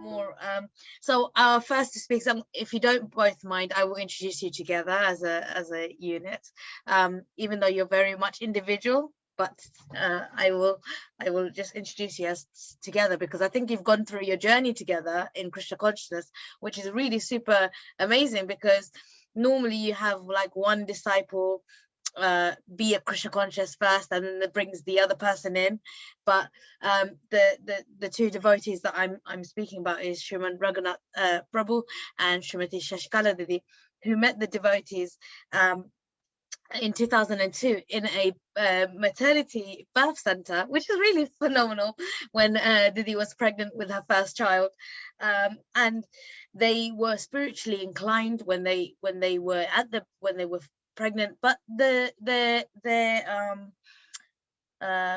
More. So our first to speak, if you don't both mind, I will introduce you together as a unit, even though you're very much individual. But I will just introduce you as together, because I think you've gone through your journey together in Krishna consciousness, which is really super amazing, because normally you have like one disciple be a Krishna conscious first, and then it brings the other person in. But the two devotees that I'm speaking about is Sriman Raghunath Prabhu and Srimati Sasikala Didi, who met the devotees in 2002 in a maternity birth center, which is really phenomenal, when Didi was pregnant with her first child, and they were spiritually inclined when they were pregnant, but their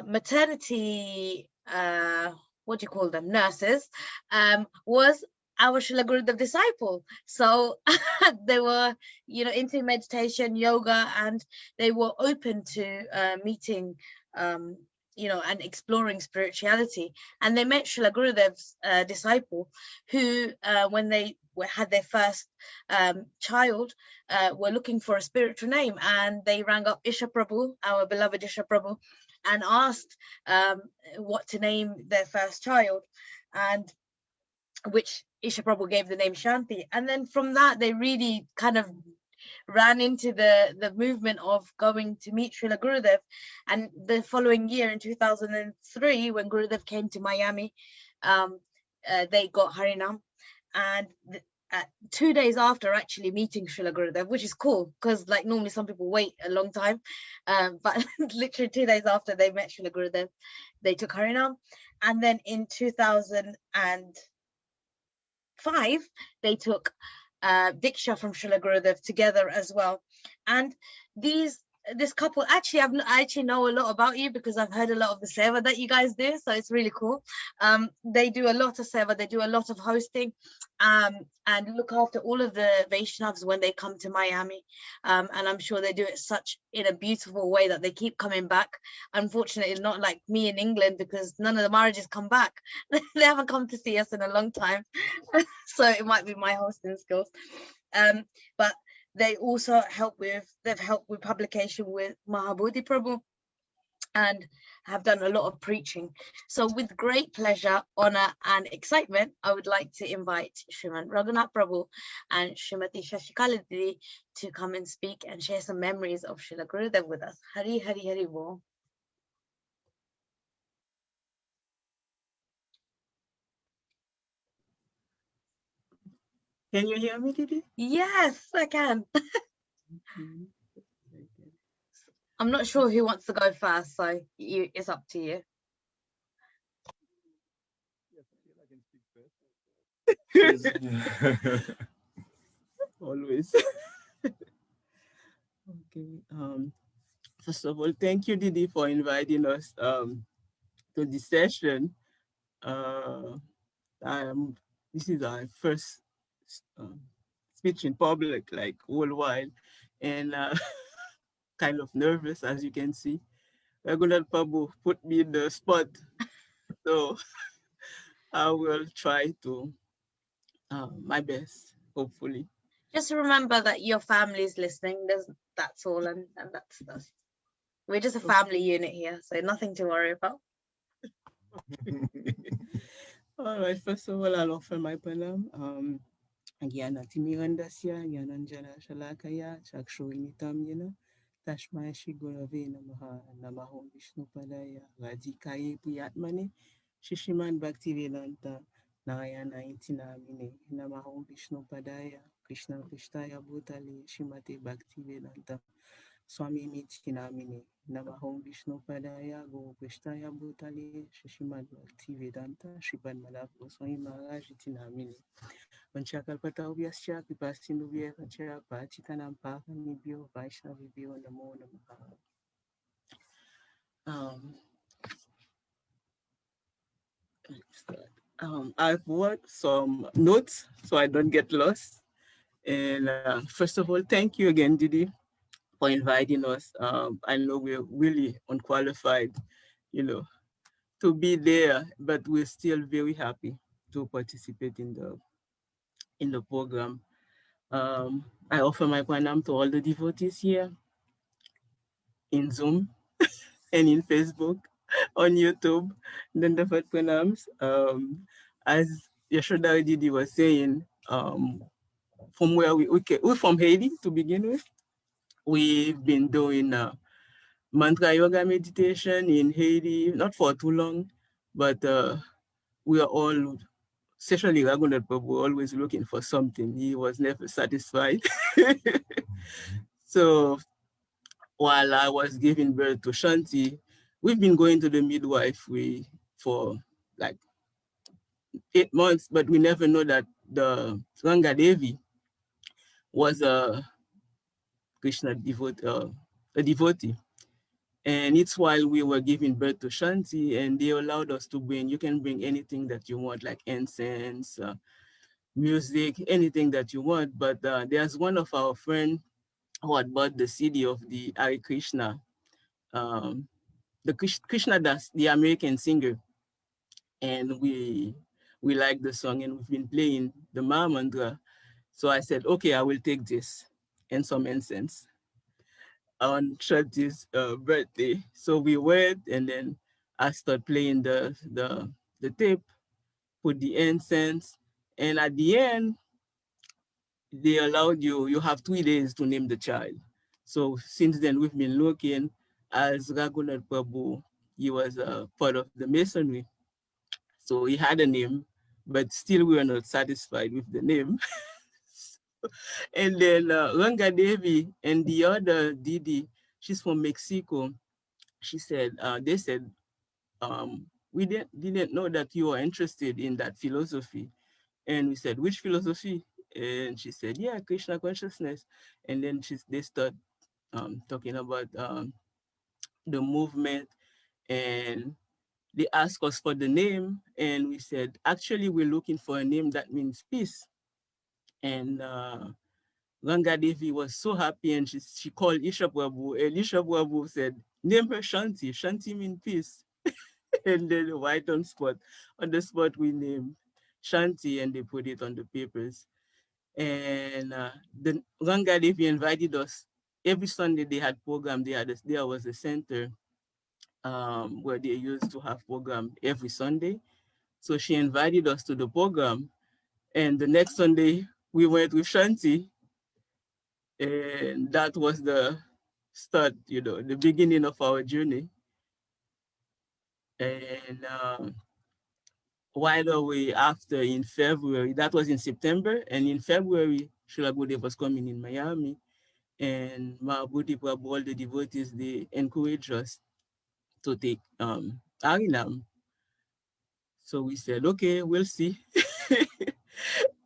maternity what do you call them, nurses, was our Srila Gurudev disciple. So they were, into meditation, yoga, and they were open to meeting, and exploring spirituality. And they met Srila Gurudev's disciple, who, when they had their first child, were looking for a spiritual name, and they rang up Isha Prabhu, our beloved Isha Prabhu, and asked what to name their first child, and which Isha Prabhu gave the name Shanti. And then from that, they really kind of ran into the movement of going to meet Srila Gurudev. And the following year, in 2003, when Gurudev came to Miami, they got Harinam. And 2 days after actually meeting Srila Gurudev, which is cool, because like normally some people wait a long time, but literally 2 days after they met Srila Gurudev, they took Harinam. And then in 2005, they took Diksha from Srila Gurudev together as well. And this couple, actually, I actually know a lot about you, because I've heard a lot of the seva that you guys do, so it's really cool. They do a lot of seva, they do a lot of hosting, and look after all of the Vaishnavas when they come to Miami, and I'm sure they do it in a beautiful way that they keep coming back. Unfortunately, not like me in England, because none of the Maharajas come back. They haven't come to see us in a long time, so it might be my hosting skills. But they also they've helped with publication with Mahabodhi Prabhu, and have done a lot of preaching. So with great pleasure, honor, and excitement, I would like to invite Sriman Raghunath Prabhu and Srimati Sasikala Didi to come and speak and share some memories of Srila Gurudev with us. Hari Hari Hari Bol. Can you hear me, Didi? Yes, I can. I'm not sure who wants to go first, so it's up to you. Always. Okay. First of all, thank you, Didi, for inviting us to this session. This is our first speech in public, like worldwide, and kind of nervous, as you can see. Raghunath Prabhu put me in the spot, so I will try to my best, hopefully. Just remember that your family is listening. That's all, and that's we're just a family unit here, so nothing to worry about. All right, first of all, I'll offer my pranam. Gyanati Mirandasya, Yananjana Shalakaya, Chakshurinitam Yena, Tashmaya Shri Gurave Namaha, Namaho Vishnu Padaya, Radhikaye Priyatmane, Shishiman Bhaktivedanta, Narayana Intinamine, Namaho Vishnu Padaya, Krishna Krishtaya Bhutale, Shrimati Bhaktivedanta, Swami Nitinamine, Namaho Vishnu Padaya, Guru Krishtaya Bhutale, Shishiman Bhaktivedanta, Shripan Malab Goswami Maharaja Itinamine. Vanchakalpata Vyasya, Kipasinduvya, Vancha, Pachitanam Pakanibyo, Vaishnavibyo, Namo Namaha. I've wrote some notes so I don't get lost. And first of all, thank you again, Didi, for inviting us. I know we're really unqualified, to be there, but we're still very happy to participate in the program. I offer my pranam to all the devotees here in Zoom and in Facebook, on YouTube. Then the first pranams. As Yashoda Didi was saying, from where we're from Haiti to begin with. We've been doing mantra yoga meditation in Haiti, not for too long, but we are all, especially Raghunath Prabhu, always looking for something. He was never satisfied. So while I was giving birth to Shanti, we've been going to the midwifery for like 8 months, but we never know that the Ranga Devi was a Krishna a devotee. And it's while we were giving birth to Shanti, and they allowed us to bring, you can bring anything that you want, like incense, music, anything that you want. But there's one of our friends who had bought the CD of the Hare Krishna, um, the Krishna Das, the American singer. And we like the song, and we've been playing the Maha Mantra. So I said, okay, I will take this and some incense on Shanti's birthday. So we went, and then I started playing the tape, put the incense, and at the end, they allowed you have 3 days to name the child. So since then, we've been looking as Raghunath Prabhu. He was a part of the masonry. So he had a name, but still we were not satisfied with the name. And then Ranga Devi and the other Didi, she's from Mexico. She said, they said, we didn't know that you are interested in that philosophy. And we said, which philosophy? And she said, yeah, Krishna consciousness. And then they start talking about the movement, and they asked us for the name. And we said, actually, we're looking for a name that means peace. And Ganga Devi was so happy, and she called Isha Prabhu, and Isha Prabhu said, name her Shanti. Shanti means peace. And then right on the spot we named Shanti, and they put it on the papers. And the Ganga Devi invited us. Every Sunday they had program. There was a center where they used to have program every Sunday. So she invited us to the program, and the next Sunday we went with Shanti, and that was the start, the beginning of our journey. And right away after, in February, that was in September, and in February, Srila Gurudeva was coming in Miami, and Mahabhuti Prabhu, all the devotees, they encouraged us to take Harinam. So we said, okay, we'll see.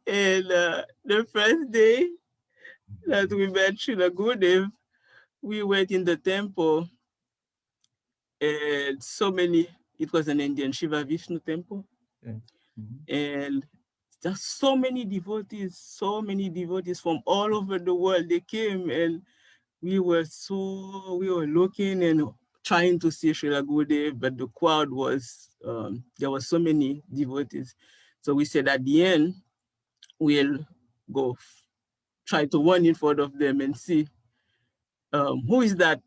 And the first day that we met Srila Gurudeva, we went in the temple, and it was an Indian Shiva Vishnu temple. Yeah. Mm-hmm. And there's so many devotees from all over the world. They came, and we were looking and trying to see Srila Gurudeva, but the crowd was, there were so many devotees. So we said at the end, we'll go try to run in front of them and see who is that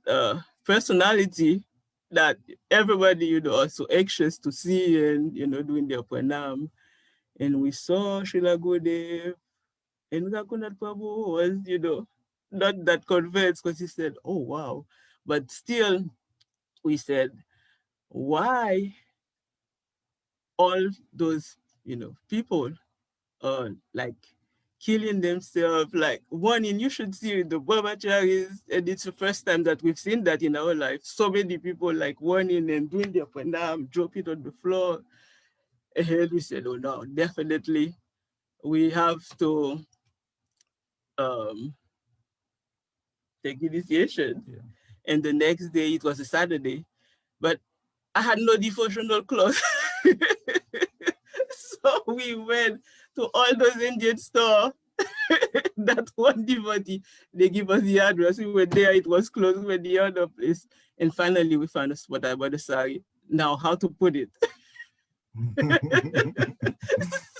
personality that everybody, are so anxious to see, and, doing their pranam. And we saw Srila Gurudeva, and Raghunath Prabhu was, not that convinced, because he said, oh, wow. But still, we said, why all those, people are like killing themselves, like warning, you should see the brahmacharis, and it's the first time that we've seen that in our life. So many people like warning and doing their pranam, drop it on the floor. And we said, oh no, definitely we have to take initiation. Yeah. And the next day, it was a Saturday, but I had no devotional clothes. So we went to all those Indian stores. That one devotee, they give us the address. We were there, it was closed with the other place. And finally, we found a spot. I bought a sari. Now, how to put it?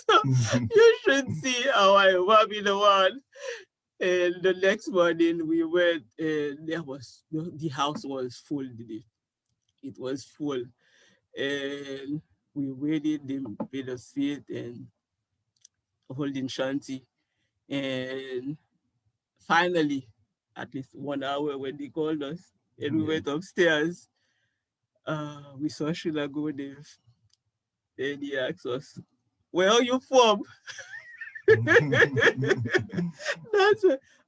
So you should see how I was in the one. And the next morning we went, and the house was full, Didi. It was full. And we waited, they made us sit and holding shanty. And finally, at least 1 hour when they called us, and we went upstairs, we saw Srila Gurudeva, and he asked us, "Where are you from?" That's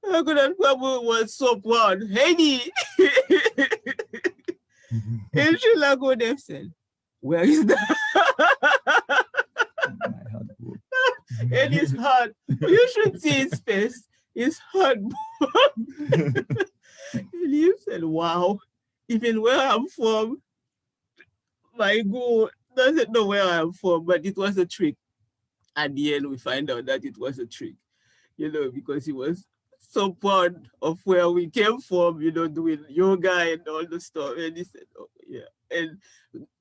how good that Prabhu was so proud. Haiti! And Srila Gurudeva said, "Where is that?" And his heart, you should see his face. His heart. And he said, "Wow, even where I'm from, my guru doesn't know where I'm from, but it was a trick." At the end, we find out that it was a trick, because he was so proud of where we came from, doing yoga and all the stuff. And he said, "Oh, yeah." And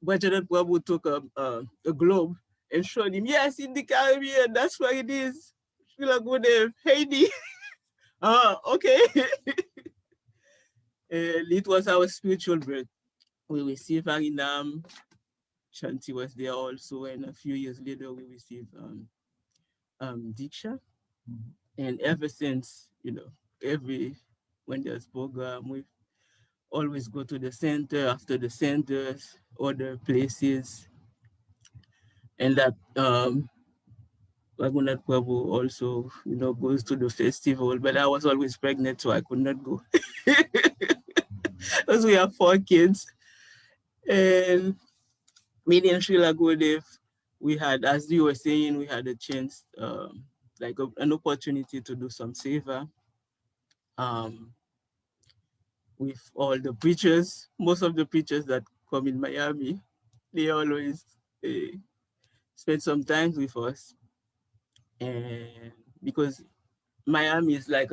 Bhajarat Prabhu took a globe and showed him, "Yes, in the Caribbean, that's where it is. Srila Gurudev, Haiti." Okay. And it was our spiritual birth. We received Harinam. Shanti was there also, and a few years later we received Diksha. And ever since, when there's program, we always go to the center, after the centers, other places. And that Raghunath Prabhu also, goes to the festival, but I was always pregnant, so I could not go. Because we have 4 kids. And me and Srila Gurudev, we had, as you were saying, we had a chance, an opportunity to do some seva with all the preachers. Most of the preachers that come in Miami, they always spend some time with us. And because Miami is like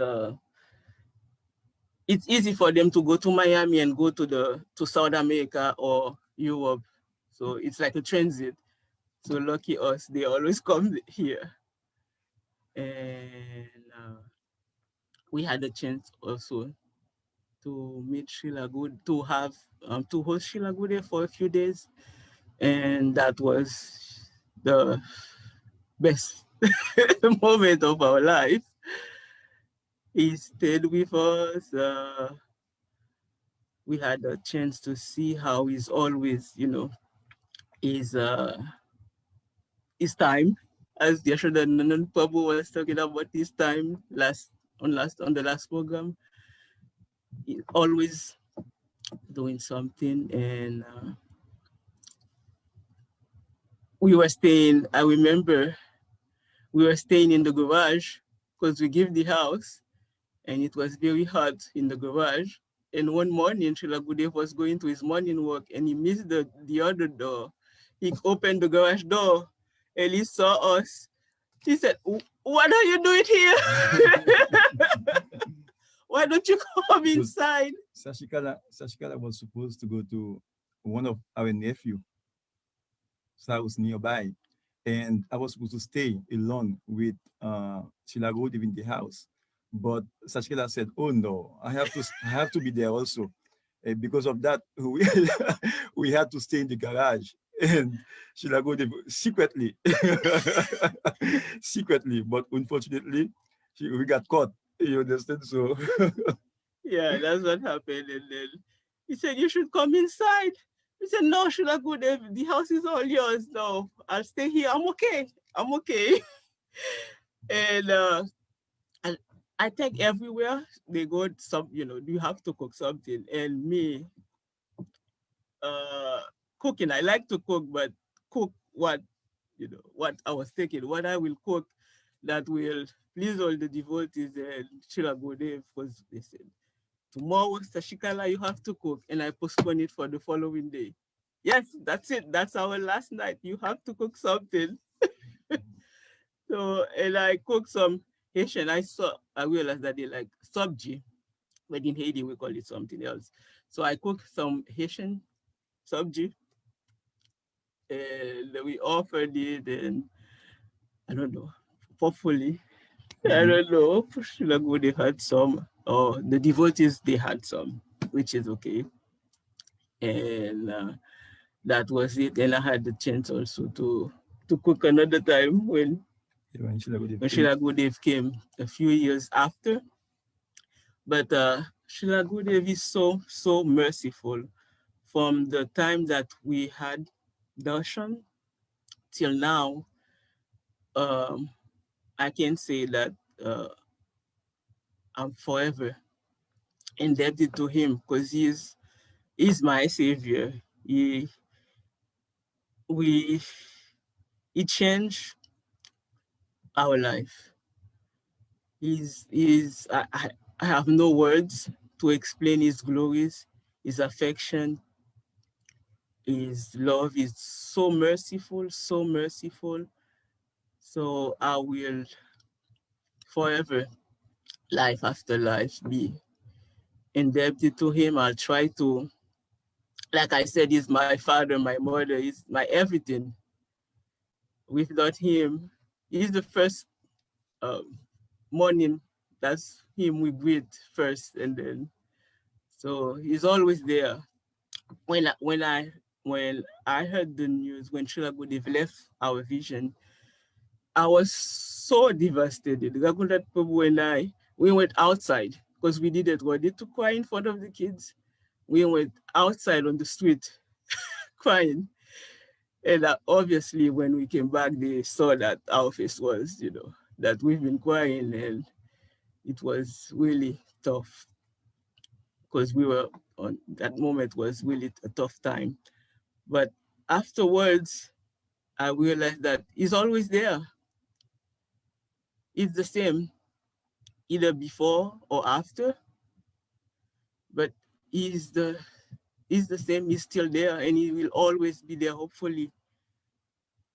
it's easy for them to go to Miami and go to South America or Europe. So it's like a transit. So lucky us, they always come here. And we had a chance also to meet Srila Good, to host Srila Good for a few days. And that was the best moment of our life. He stayed with us. We had a chance to see how he's always, his time, as Yashodanand Prabhu was talking about his time on the last program. He always doing something, and I remember we were staying in the garage because we give the house, and it was very hot in the garage. And one morning, Srila Gurudev was going to his morning walk, and he missed the other door. He opened the garage door, and he saw us. He said, "What are you doing here? Why don't you come inside?" Sasikala was supposed to go to one of our nephew house nearby, and I was supposed to stay alone with Srila Gaudiya in the house. But Sasikala said, "Oh no, I have to be there also." And because of that, we had to stay in the garage. And Srila Gaudiya secretly, secretly, but unfortunately, we got caught. You understand? So yeah, that's what happened. And then he said, "You should come inside." We said, "No, Srila Gurudev, the house is all yours. No, I'll stay here. I'm okay. I'm okay." And I think everywhere they go, you have to cook something. And me, cooking, I like to cook, but cook what I was thinking, what I will cook that will please all the devotees and Srila Gurudev, because they said, "Tomorrow, Sasikala, you have to cook." And I postponed it for the following day. Yes, that's it. That's our last night. You have to cook something. So, and I cooked some Haitian. I realized that they like sabji, but in Haiti we call it something else. So I cooked some Haitian sabji, and we offered it, and I don't know, hopefully, I don't know, Srila Gurudeva had some, or the devotees, they had some, which is okay. And that was it. And I had the chance also to cook another time when Srila Gurudeva came a few years after. But Srila Gurudeva is so merciful. From the time that we had darshan till now, I can say that I'm forever indebted to him because he's my savior. We he changed our life. I have no words to explain his glories, his affection, his love is so merciful, so merciful. So I will forever, life after life, be indebted to him. I'll try to, like I said, he's my father, my mother, he's my everything. Without him, he's the first morning. That's him we greet first, and then so he's always there. When I, when I when I heard the news when Srila Gurudeva left our vision, I was so devastated. Gakundat Prabhu and I, we went outside because we didn't want it to cry in front of the kids. We went outside on the street crying. And obviously, when we came back, they saw that our face was, that we've been crying, and it was really tough because we were on that moment was really a tough time. But afterwards, I realized that he's always there. It's the same, either before or after, but he's the same. He's still there, and he will always be there. Hopefully,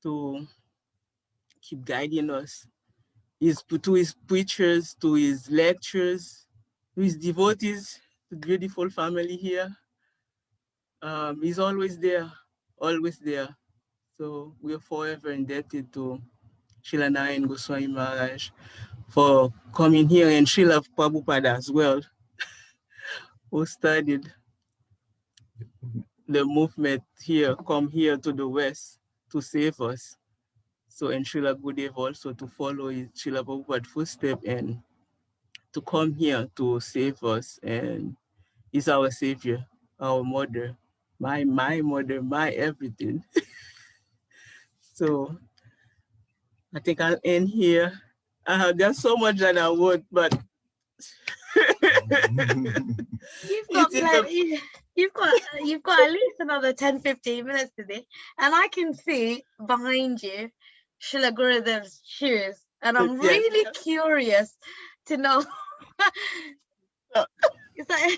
to keep guiding us. To his preachers, to his lectures, to his devotees, the beautiful family here. He's always there, always there. So we're forever indebted to Srila Narayana Goswami Maharaj for coming here, and Srila Prabhupada as well, who studied the movement here, come here to the West to save us. So, and Srila Gurudeva also to follow his Srila Prabhupada's footsteps and to come here to save us, and he's our savior, our mother, my mother, my everything. So I think I'll end here. There's so much that I want, but you've got at least another 10-15 minutes today, and I can see behind you Srila Gurudeva's shoes, and I'm really curious to know. Is that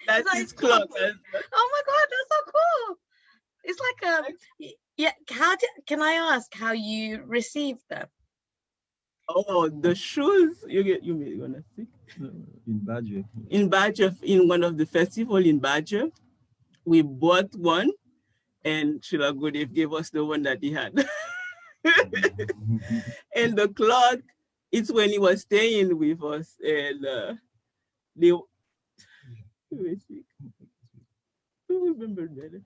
that's his clock. Oh my God, that's so cool! It's like can I ask how you received them? Oh, the shoes you may gonna see in Badger, in one of the festival in Badger, we bought one, and Srila Gurudeva gave us the one that he had. And the clock, it's when he was staying with us, and they. Who remember better?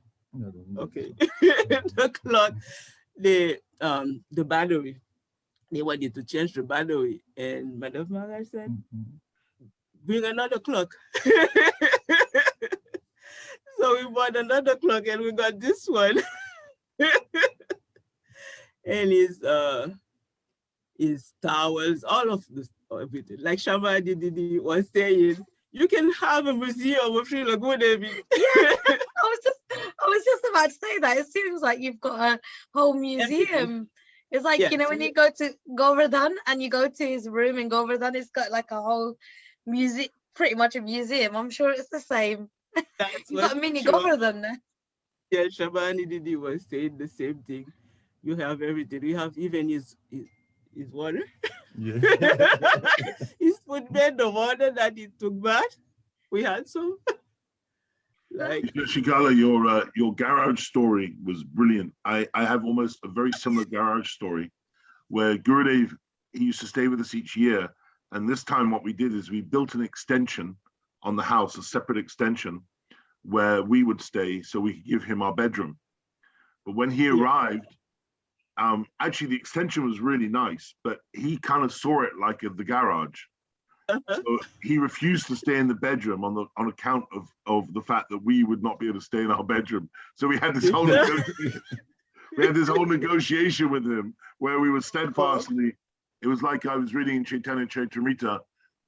Okay. The clock, the battery. They wanted to change the battery, and Madam Maharaja said, bring another clock. So we bought another clock, and we got this one. And his towels, all of this, everything. Like Shamadi Didi was saying, you can have a museum of Srila Gurudeva. Yeah, I was just about to say that. It seems like you've got a whole museum. Everything. It's like, when you go to Govardhan and you go to his room in Govardhan, it's got like a whole museum, pretty much a museum. I'm sure it's the same. You've got a mini Govardhan there. Yeah, Shabani Didi was saying the same thing. You have everything. You have even his water. Yeah. His footbed, the water that he took bath. We had some. Like, Shikala, your garage story was brilliant. I have almost a very similar garage story where Gurudev, he used to stay with us each year. And this time what we did is we built an extension on the house, a separate extension where we would stay so we could give him our bedroom. But when he arrived, actually the extension was really nice, but he kind of saw it like the garage. So he refused to stay in the bedroom on account of the fact that we would not be able to stay in our bedroom. So we had this whole negotiation with him where we were steadfastly. It was like I was reading in Chaitanya Charitamrita,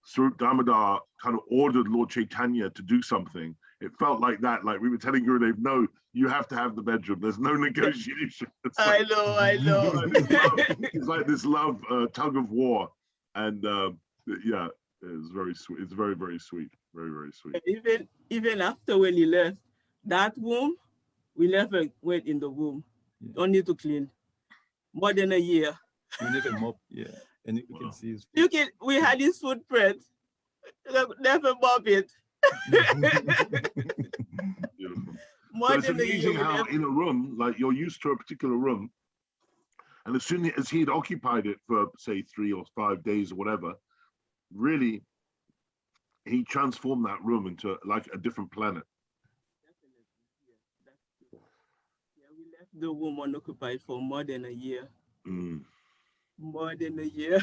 Swarup Damodar kind of ordered Lord Chaitanya to do something. It felt like that, like we were telling Gurudev, no, you have to have the bedroom. There's no negotiation. I know. It's like this love tug of war, and yeah. It's very sweet. It's very, very sweet. Very, very sweet. Even after when he left that room, we never went in the room. Yeah. Only to clean. More than a year. We never mop, yeah. And you can see his We had his footprint. Never mop it. Beautiful. More So it's than a amazing year. how in a room, like you're used to a particular room, and as soon as he had occupied it for say 3 or 5 days or whatever, really, he transformed that room into like a different planet. Yeah, we left the room unoccupied for more than a year. Mm. More than a year.